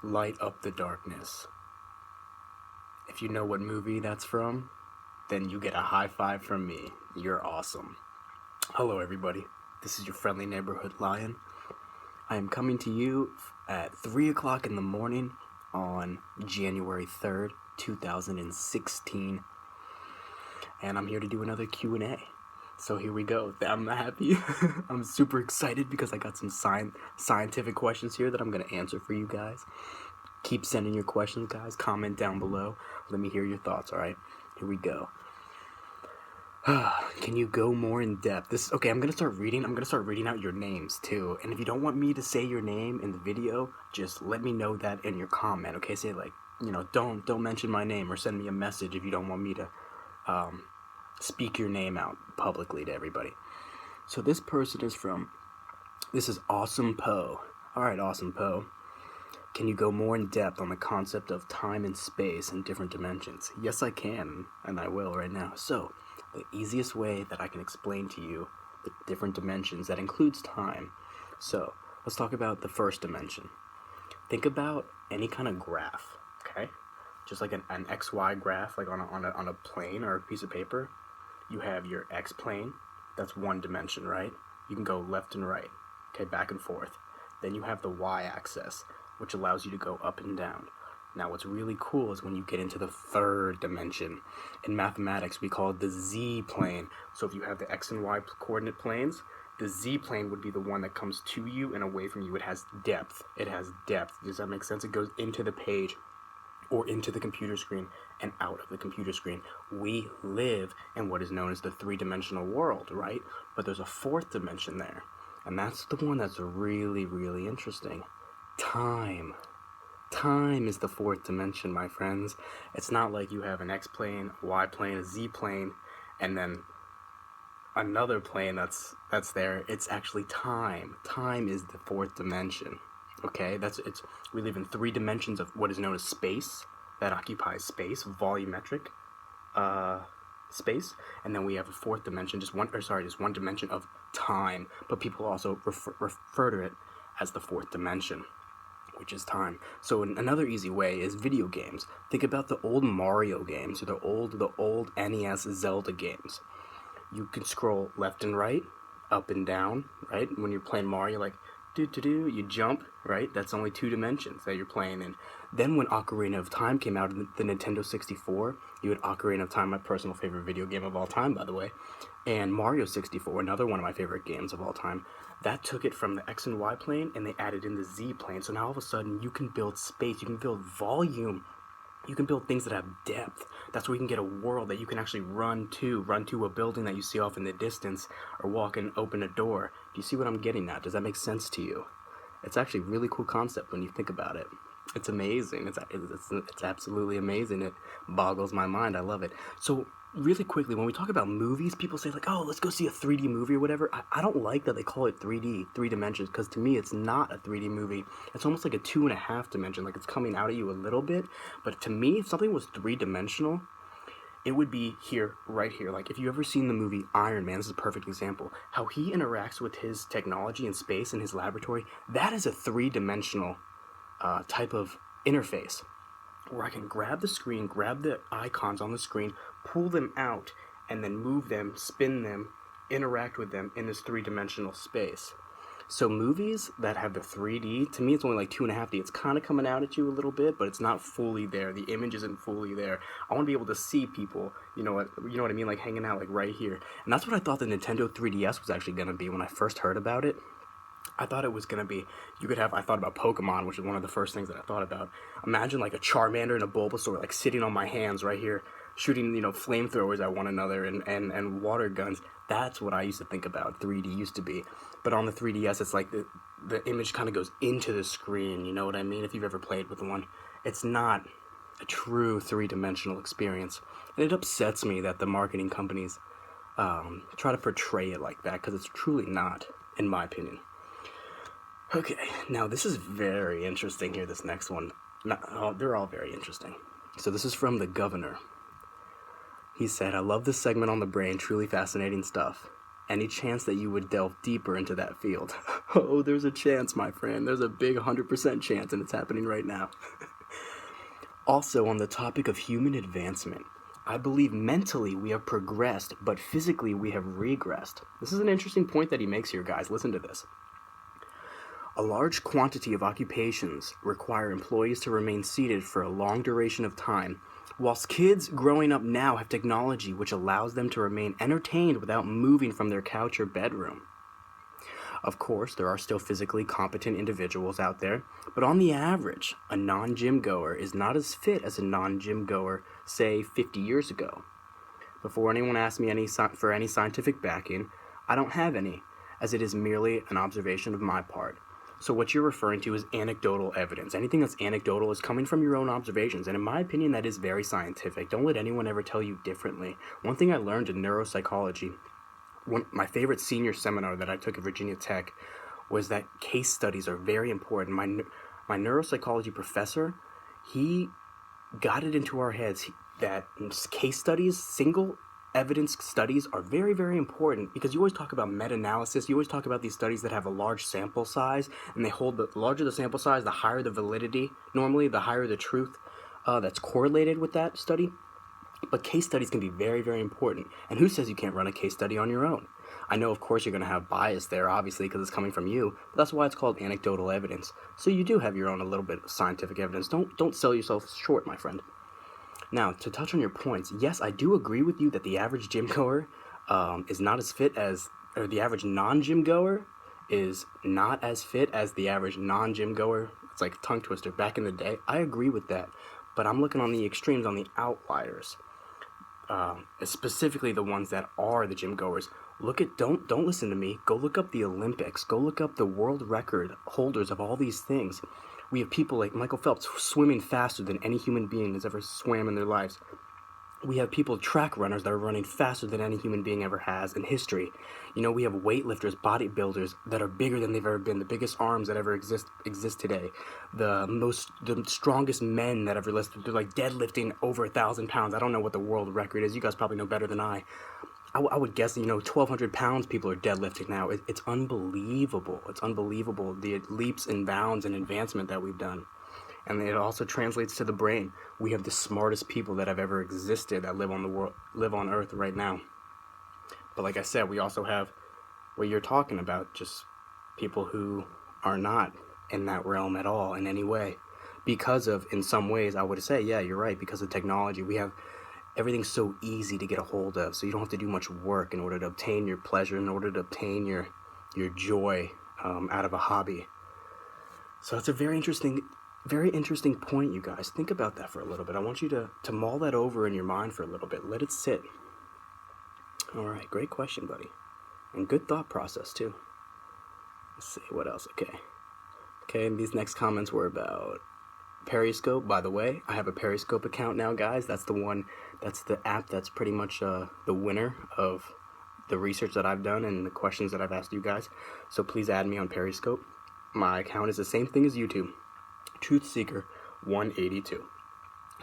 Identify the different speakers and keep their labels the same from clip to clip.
Speaker 1: Light Up the Darkness. If you know what movie that's from, then you get a high five from me. You're awesome. Hello, everybody. This is your friendly neighborhood lion. I am coming to you at 3 o'clock in the morning on January 3rd, 2016. And I'm here to do another Q&A. So here we go. I'm happy. I'm super excited because I got some scientific questions here that I'm going to answer for you guys. Keep sending your questions, guys. Comment down below. Let me hear your thoughts, all right? Here we go. Can you go more in depth? Okay, I'm going to start reading. I'm going to start reading out your names, too. And if you don't want me to say your name in the video, just let me know that in your comment, okay? Say, like, don't mention my name or send me a message if you don't want me to speak your name out publicly to everybody. So this person this is Awesome Poe. All right, Awesome Poe. Can you go more in depth on the concept of time and space and different dimensions? Yes, I can, and I will right now. So, the easiest way that I can explain to you the different dimensions, that includes time. So, let's talk about the first dimension. Think about any kind of graph, okay? Just like an XY graph, like on a plane or a piece of paper. You have your X plane, that's one dimension, right? You can go left and right, okay, back and forth. Then you have the Y-axis, which allows you to go up and down. Now, what's really cool is when you get into the third dimension. In mathematics, we call it the Z-plane. So if you have the X and Y coordinate planes, the Z-plane would be the one that comes to you and away from you. It has depth. It has depth. Does that make sense? It goes into the page or into the computer screen and out of the computer screen. We live in what is known as the three-dimensional world, right? But there's a fourth dimension there, and that's the one that's really, really interesting. Time. Time is the fourth dimension, my friends. It's not like you have an X plane, a Y plane, a Z plane, and then another plane that's there. It's actually time. Time is the fourth dimension. Okay, we live in three dimensions of what is known as space, that occupies space, volumetric space, and then we have a fourth dimension, just one dimension of time, but people also refer to it as the fourth dimension, which is time. So another easy way is video games. Think about the old Mario games, or the old NES Zelda games. You can scroll left and right, up and down, right? When you're playing Mario, like, you jump, right? That's only two dimensions that you're playing in. Then when Ocarina of Time came out in the Nintendo 64, you had Ocarina of Time, my personal favorite video game of all time, by the way, and Mario 64, another one of my favorite games of all time. That took it from the X and Y plane, and they added in the Z plane. So now all of a sudden, you can build space, you can build volume, you can build things that have depth. That's where you can get a world that you can actually run to a building that you see off in the distance, or walk and open a door. Do you see what I'm getting at? Does that make sense to you? It's actually a really cool concept when you think about it. It's amazing. It's absolutely amazing. It boggles my mind. I love it. So really quickly, when we talk about movies, people say like, oh, let's go see a 3D movie or whatever. I don't like that they call it 3D, three dimensions, because to me it's not a 3D movie. It's almost like a 2.5 dimension, like it's coming out at you a little bit. But to me, if something was three-dimensional, it would be here, right here. Like, if you ever seen the movie Iron Man, this is a perfect example. How he interacts with his technology in space in his laboratory, that is a three-dimensional type of interface, where I can grab the screen, grab the icons on the screen, pull them out, and then move them, spin them, interact with them in this three-dimensional space. So movies that have the 3D, to me it's only like 2.5D. It's kind of coming out at you a little bit, but it's not fully there. The image isn't fully there. I want to be able to see people, you know what I mean, like hanging out like right here. And that's what I thought the Nintendo 3DS was actually going to be when I first heard about it. I thought it was going to be, I thought about Pokemon, which is one of the first things that I thought about. Imagine like a Charmander and a Bulbasaur like sitting on my hands right here, shooting, flamethrowers at one another and water guns. That's what I used to think about 3D used to be. But on the 3DS, it's like the image kind of goes into the screen, you know what I mean? If you've ever played with one, it's not a true three-dimensional experience. And it upsets me that the marketing companies try to portray it like that, because it's truly not, in my opinion. Okay, now this is very interesting here, this next one. They're all very interesting. So this is from the governor. He said, I love this segment on the brain, truly fascinating stuff. Any chance that you would delve deeper into that field? Oh, there's a chance, my friend. There's a big 100% chance, and it's happening right now. Also, on the topic of human advancement, I believe mentally we have progressed, but physically we have regressed. This is an interesting point that he makes here, guys. Listen to this. A large quantity of occupations require employees to remain seated for a long duration of time, whilst kids growing up now have technology which allows them to remain entertained without moving from their couch or bedroom. Of course, there are still physically competent individuals out there, but on the average, a non-gym goer is not as fit as a non-gym goer, say, 50 years ago. Before anyone asks me for any scientific backing, I don't have any, as it is merely an observation of my part. So what you're referring to is anecdotal evidence. Anything that's anecdotal is coming from your own observations, and in my opinion, that is very scientific. Don't let anyone ever tell you differently. One thing I learned in neuropsychology, my favorite senior seminar that I took at Virginia Tech, was that case studies are very important. My neuropsychology professor, he got it into our heads that case studies, single evidence studies, are very, very important, because you always talk about meta-analysis. You always talk about these studies that have a large sample size, and they hold the larger the sample size, the higher the validity, normally the higher the truth that's correlated with that study. But case studies can be very, very important. And who says you can't run a case study on your own? I know, of course, you're going to have bias there, obviously, because it's coming from you, but that's why it's called anecdotal evidence. So you do have your own a little bit of scientific evidence. Don't sell yourself short, my friend. Now, to touch on your points, yes, I do agree with you that the average gym goer is not as fit as, or the average non-gym goer is not as fit as the average non-gym goer. It's like a tongue twister back in the day. I agree with that, but I'm looking on the extremes, on the outliers, specifically the ones that are the gym goers. Don't listen to me. Go look up the Olympics. Go look up the world record holders of all these things. We have people like Michael Phelps swimming faster than any human being has ever swam in their lives. We have people, track runners, that are running faster than any human being ever has in history. You know, we have weightlifters, bodybuilders that are bigger than they've ever been, the biggest arms that ever exist today. The strongest men that ever lived, they're like deadlifting over 1,000 pounds. I don't know what the world record is. You guys probably know better than I would guess, 1,200 pounds people are deadlifting now. It's unbelievable. It's unbelievable, the leaps and bounds and advancement that we've done. And it also translates to the brain. We have the smartest people that have ever existed that live on Earth right now. But like I said, we also have what you're talking about, just people who are not in that realm at all in any way. Because of, in some ways, I would say, yeah, you're right, because of technology, we have everything's so easy to get a hold of, so you don't have to do much work in order to obtain your pleasure, in order to obtain your joy out of a hobby. So it's a very interesting point, you guys. Think about that for a little bit. I want you to mull that over in your mind for a little bit. Let it sit. All right, great question, buddy. And good thought process, too. Let's see, what else? Okay, and these next comments were about Periscope. By the way, I have a Periscope account now, guys. That's the app that's pretty much the winner of the research that I've done and the questions that I've asked you guys. So please add me on Periscope. My account is the same thing as YouTube. Truthseeker 182.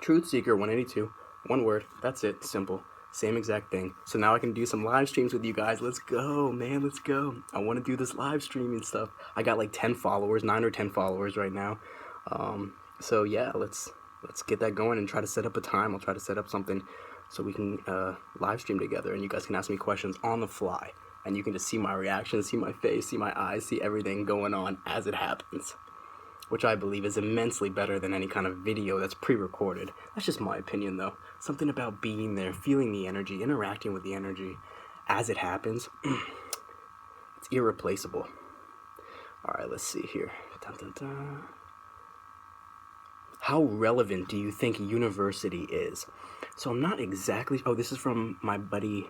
Speaker 1: Truthseeker 182. One word. That's it. Simple. Same exact thing. So now I can do some live streams with you guys. Let's go, man. Let's go. I want to do this live streaming stuff. I got like 10 followers, 9 or 10 followers right now. So yeah, let's get that going and try to set up a time. I'll try to set up something so we can live stream together, and you guys can ask me questions on the fly, and you can just see my reaction, see my face, see my eyes, see everything going on as it happens, which I believe is immensely better than any kind of video that's pre-recorded. That's just my opinion, though. Something about being there, feeling the energy, interacting with the energy as it happens. It's irreplaceable. All right, let's see here. Dun, dun, dun. How relevant do you think university is? So I'm not exactly... Oh, this is from my buddy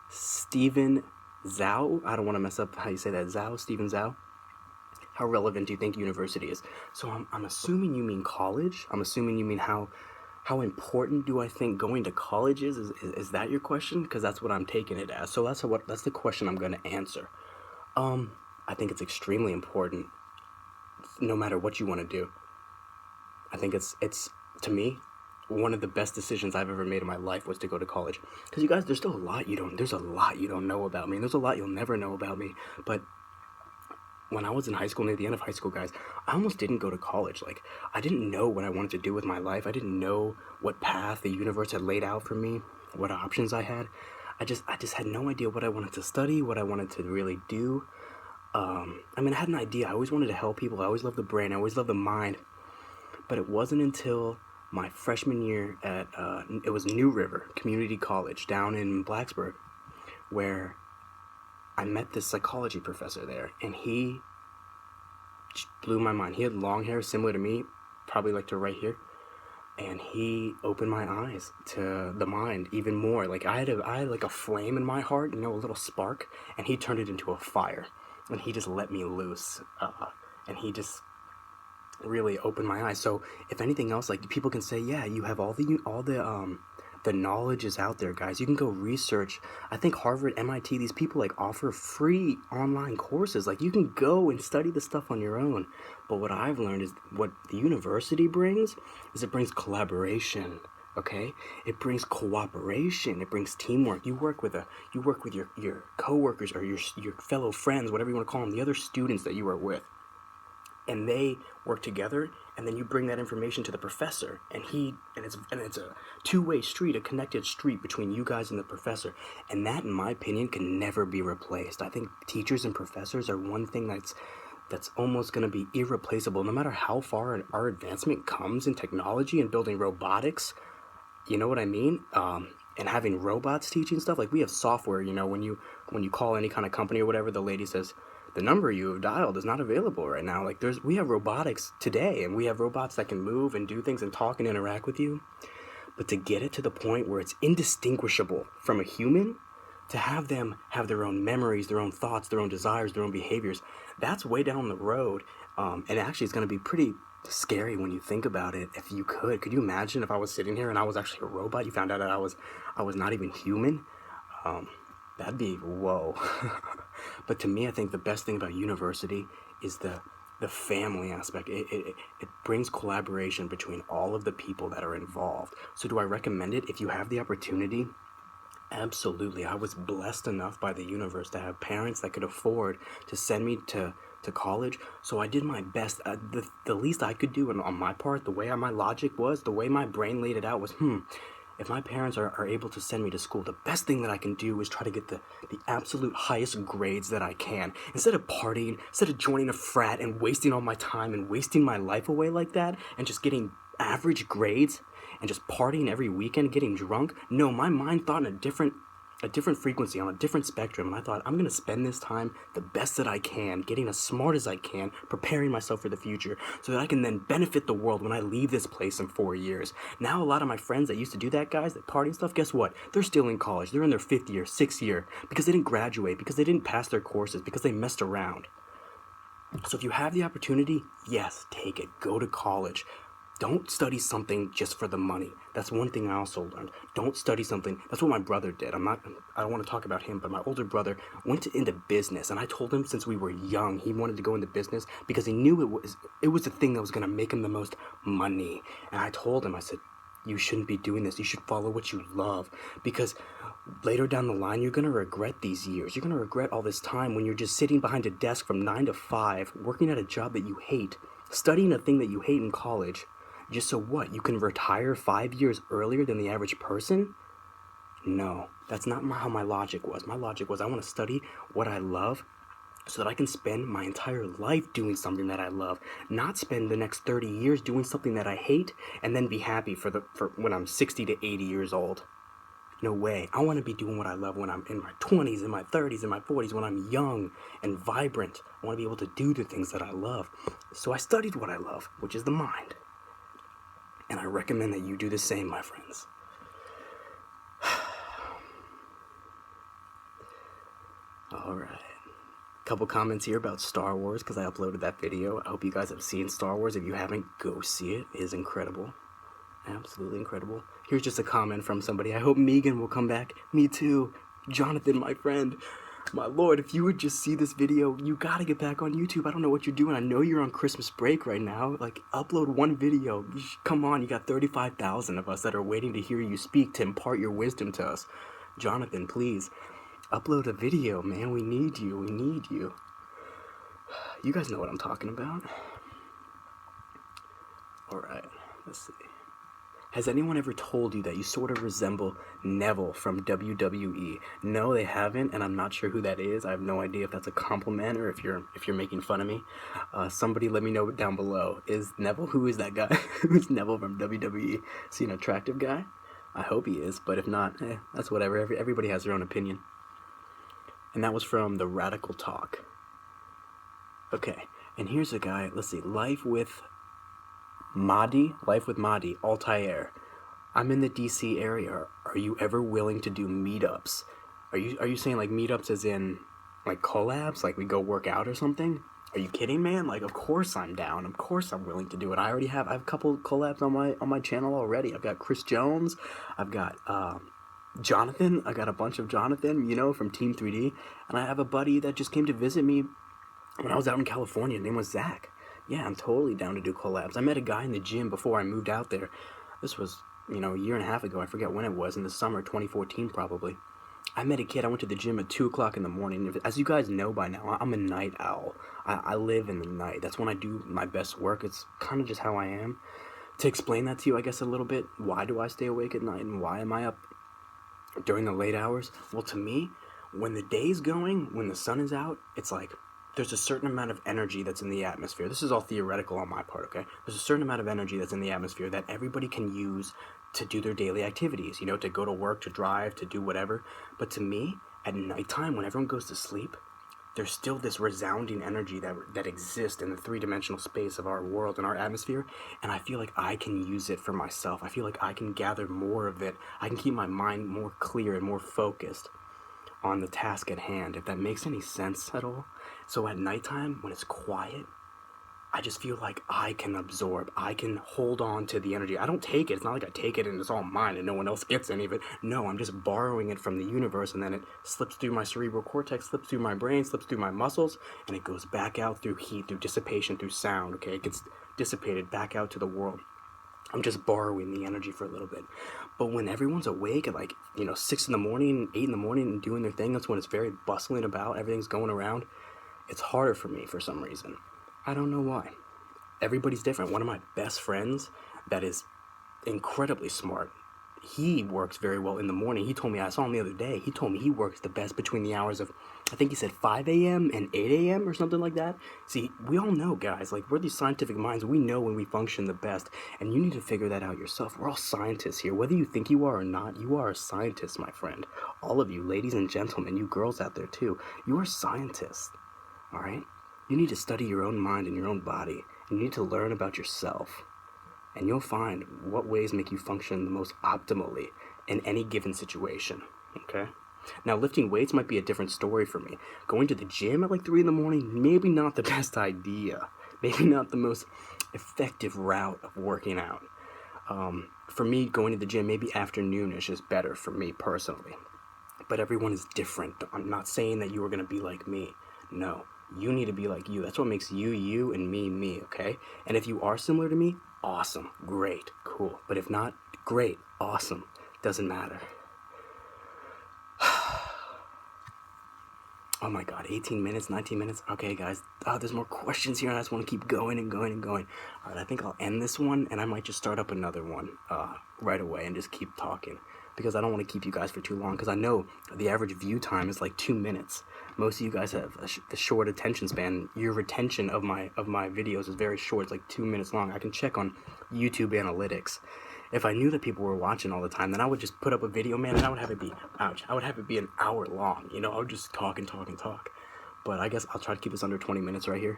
Speaker 1: Steven Zhao. I don't want to mess up how you say that. Steven Zhao. How relevant do you think university is? So I'm assuming you mean college. I'm assuming you mean how important do I think going to college is? Is that your question? Because that's what I'm taking it as. So that's the question I'm going to answer. I think it's extremely important, no matter what you want to do. I think it's to me, one of the best decisions I've ever made in my life was to go to college. Because you guys, there's a lot you don't know about me, and there's a lot you'll never know about me. But when I was in high school, near the end of high school, guys, I almost didn't go to college. Like, I didn't know what I wanted to do with my life. I didn't know what path the universe had laid out for me, what options I had. I just had no idea what I wanted to study, what I wanted to really do. I mean, I had an idea. I always wanted to help people. I always loved the brain. I always loved the mind. But it wasn't until my freshman year at, it was New River Community College down in Blacksburg, where I met this psychology professor there, and he blew my mind. He had long hair similar to me, probably like to right here, and he opened my eyes to the mind even more. Like I had like a flame in my heart, a little spark, and he turned it into a fire, and he just let me loose, and he just really opened my eyes. So if anything else, like, people can say, yeah, you have the knowledge is out there, guys. You can go research. I think Harvard, MIT, these people like offer free online courses. Like, you can go and study the stuff on your own. But what I've learned is what the university brings is it brings collaboration. Okay, it brings cooperation. It brings teamwork. You work with your coworkers or your fellow friends, whatever you want to call them, the other students that you are with, and they work together, and then you bring that information to the professor, and it's a two-way street, a connected street between you guys and the professor. And that, in my opinion, can never be replaced. I think teachers and professors are one thing that's almost going to be irreplaceable, no matter how far our advancement comes in technology and building robotics. You know what I mean? And having robots teaching stuff. Like, we have software, when you call any kind of company or whatever, the lady says, the number you have dialed is not available right now. Like, we have robotics today, and we have robots that can move and do things and talk and interact with you. But to get it to the point where it's indistinguishable from a human, to have them have their own memories, their own thoughts, their own desires, their own behaviors, that's way down the road. And actually, it's going to be pretty scary when you think about it. If you could you imagine if I was sitting here and I was actually a robot? You found out that I was not even human. That'd be whoa. But to me, I think the best thing about university is the family aspect. It brings collaboration between all of the people that are involved. So do I recommend it? If you have the opportunity, absolutely. I was blessed enough by the universe to have parents that could afford to send me to college. So I did my best. The least I could do on my part, the way my logic was, the way my brain laid it out was, if my parents are able to send me to school, the best thing that I can do is try to get the absolute highest grades that I can. Instead of partying, instead of joining a frat and wasting all my time and wasting my life away like that and just getting average grades and just partying every weekend, getting drunk. No, my mind thought in a different frequency, on a different spectrum, and I thought, I'm going to spend this time the best that I can, getting as smart as I can, preparing myself for the future, so that I can then benefit the world when I leave this place in 4 years. Now, a lot of my friends that used to do that, guys, that party and stuff, guess what? They're still in college. They're in their 5th year, 6th year, because they didn't graduate, because they didn't pass their courses, because they messed around. So if you have the opportunity, yes, take it. Go to college. Don't study something just for the money. That's one thing I also learned. Don't study something. That's what my brother did. I don't want to talk about him, but my older brother went into business, and I told him since we were young he wanted to go into business because he knew it was the thing that was going to make him the most money. And I told him, I said, you shouldn't be doing this. You should follow what you love, because later down the line, you're going to regret these years. You're going to regret all this time when you're just sitting behind a desk from 9 to 5, working at a job that you hate, studying a thing that you hate in college. Just so what? You can retire 5 years earlier than the average person? No, that's not how my logic was. My logic was, I want to study what I love so that I can spend my entire life doing something that I love, not spend the next 30 years doing something that I hate and then be happy for when I'm 60 to 80 years old. No way. I want to be doing what I love when I'm in my 20s, in my 30s, in my 40s, when I'm young and vibrant. I want to be able to do the things that I love. So I studied what I love, which is the mind. And I recommend that you do the same, my friends. Alright. Couple comments here about Star Wars, because I uploaded that video. I hope you guys have seen Star Wars. If you haven't, go see it. It is incredible. Absolutely incredible. Here's just a comment from somebody. I hope Megan will come back. Me too. Jonathan, my friend. My lord, if you would just see this video, you gotta get back on YouTube. I don't know what you're doing. I know you're on Christmas break right now. Like, upload one video. Come on, you got 35,000 of us that are waiting to hear you speak, to impart your wisdom to us. Jonathan, please, upload a video, man. We need you. We need you. You guys know what I'm talking about. Alright, let's see. Has anyone ever told you that you sort of resemble Neville from WWE? No, they haven't, and I'm not sure who that is. I have no idea if that's a compliment or if you're making fun of me. Somebody let me know down below. Is Neville, who is that guy? Who's Neville from WWE? Is he an attractive guy? I hope he is, but if not, that's whatever. Everybody has their own opinion. And that was from The Radical Talk. Okay, and here's a guy, let's see, Life with Mahdi, Altair. I'm in the DC area. Are you ever willing to do meetups? Are you saying like meetups as in like collabs, like we go work out or something? Are you kidding, man? Like, of course I'm down. Of course I'm willing to do it. I have a couple collabs on my channel already. I've got Chris Jones. I've got Jonathan. I got a bunch of Jonathan, you know, from Team 3D, and I have a buddy that just came to visit me when I was out in California. His name was Zach. Yeah, I'm totally down to do collabs. I met a guy in the gym before I moved out there. This was, you know, a year and a half ago. I forget when it was, in the summer, 2014 probably. I met a kid. I went to the gym at 2 o'clock in the morning. As you guys know by now, I'm a night owl. I live in the night. That's when I do my best work. It's kind of just how I am. To explain that to you, I guess, a little bit, why do I stay awake at night and why am I up during the late hours? Well, to me, when the day's going, when the sun is out, it's like there's a certain amount of energy that's in the atmosphere. This is all theoretical on my part, okay? There's a certain amount of energy that's in the atmosphere that everybody can use to do their daily activities, you know, to go to work, to drive, to do whatever. But to me, at nighttime, when everyone goes to sleep, there's still this resounding energy that exists in the three-dimensional space of our world and our atmosphere, and I feel like I can use it for myself. I feel like I can gather more of it. I can keep my mind more clear and more focused on the task at hand, if that makes any sense at all. So at nighttime, when it's quiet, I just feel like I can absorb, I can hold on to the energy. I don't take it. It's not like I take it and it's all mine and no one else gets any of it. No, I'm just borrowing it from the universe, and then it slips through my cerebral cortex, slips through my brain, slips through my muscles, and it goes back out through heat, through dissipation, through sound, okay? It gets dissipated back out to the world. I'm just borrowing the energy for a little bit. But when everyone's awake at 6 in the morning, 8 in the morning and doing their thing, that's when it's very bustling about, everything's going around. It's harder for me for some reason. I don't know why. Everybody's different. One of my best friends that is incredibly smart, he works very well in the morning. He told me, I saw him the other day, he told me he works the best between the hours of, I think he said 5 a.m. and 8 a.m. or something like that. See, we all know, guys, like, we're these scientific minds. We know when we function the best, and you need to figure that out yourself. We're all scientists here. Whether you think you are or not, you are a scientist, my friend. All of you, ladies and gentlemen, you girls out there too, you are scientists, all right? You need to study your own mind and your own body, and you need to learn about yourself. And you'll find what ways make you function the most optimally in any given situation, okay? Now, lifting weights might be a different story for me. Going to the gym at like 3 in the morning, maybe not the best idea. Maybe not the most effective route of working out. For me, going to the gym, maybe afternoonish is better for me personally. But everyone is different. I'm not saying that you are going to be like me. No, you need to be like you. That's what makes you, you, and me, okay? And if you are similar to me, awesome, great, cool. But if not, great, awesome, doesn't matter. Oh my god, 18 minutes, 19 minutes. Okay, guys, there's more questions here, and I just want to keep going and going and going. All right, I think I'll end this one, and I might just start up another one right away and just keep talking, because I don't want to keep you guys for too long, because I know the average view time is like 2 minutes. Most of you guys have the short attention span. Your retention of my videos is very short. It's like 2 minutes long. I can check on YouTube analytics. If I knew that people were watching all the time, then I would just put up a video, man, and I would have it be, I would have it be an hour long. You know, I would just talk and talk and talk. But I guess I'll try to keep this under 20 minutes right here.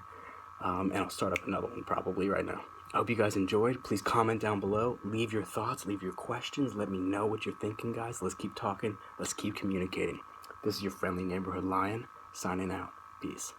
Speaker 1: And I'll start up another one probably right now. I hope you guys enjoyed. Please comment down below. Leave your thoughts. Leave your questions. Let me know what you're thinking, guys. Let's keep talking. Let's keep communicating. This is your friendly neighborhood lion, signing out. Peace.